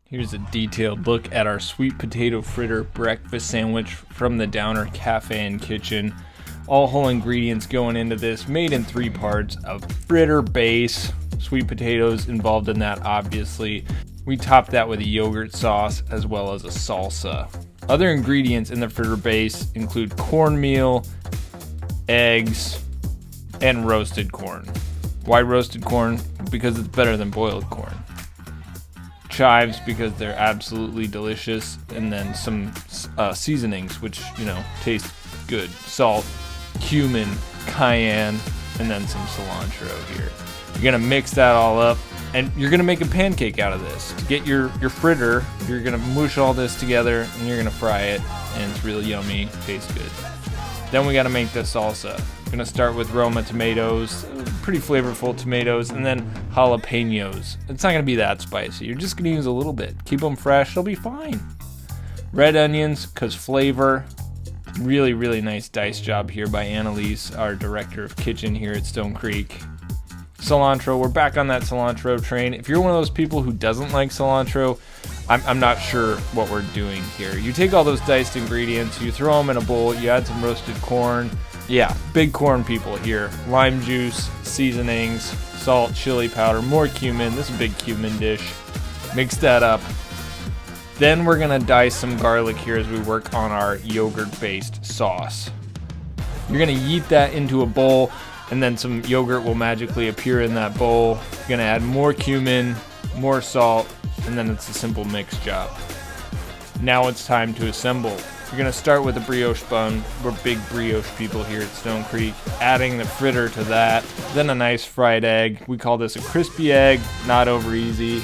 Here's a detailed look at our sweet potato fritter breakfast sandwich from the Downer Cafe and Kitchen. All whole ingredients going into this, made in 3 parts: a fritter base, sweet potatoes involved in that obviously. We top that with a yogurt sauce as well as a salsa. Other ingredients in the fritter base include cornmeal, eggs, and roasted corn. Why roasted corn? Because it's better than boiled corn. Chives because they're absolutely delicious, and then some seasonings which taste good: salt, cumin, cayenne, and then some cilantro here. You're gonna mix that all up and you're gonna make a pancake out of this. To get your fritter, you're gonna mush all this together and you're gonna fry it, and it's really yummy, tastes good. Then we gotta make the salsa. We're gonna start with Roma tomatoes, pretty flavorful tomatoes, and then jalapenos. It's not gonna be that spicy. You're just gonna use a little bit. Keep them fresh, they'll be fine. Red onions, cause flavor. Really, really nice dice job here by Annalise, our director of kitchen here at Stone Creek. Cilantro, we're back on that cilantro train. If you're one of those people who doesn't like cilantro, I'm not sure what we're doing here. You take all those diced ingredients, you throw them in a bowl, you add some roasted corn. Yeah, big corn people here. Lime juice, seasonings, salt, chili powder, more cumin. This is a big cumin dish. Mix that up. Then we're gonna dice some garlic here as we work on our yogurt-based sauce. You're gonna yeet that into a bowl, and then some yogurt will magically appear in that bowl. You're gonna add more cumin, more salt, and then it's a simple mix job. Now it's time to assemble. You're gonna start with a brioche bun. We're big brioche people here at Stone Creek. Adding the fritter to that, then a nice fried egg. We call this a crispy egg, not over easy.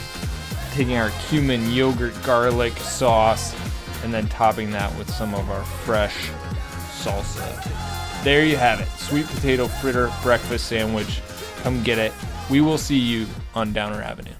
Taking our cumin, yogurt, garlic sauce, and then topping that with some of our fresh salsa. There you have it, sweet potato fritter breakfast sandwich. Come get it. We will see you on Downer Avenue.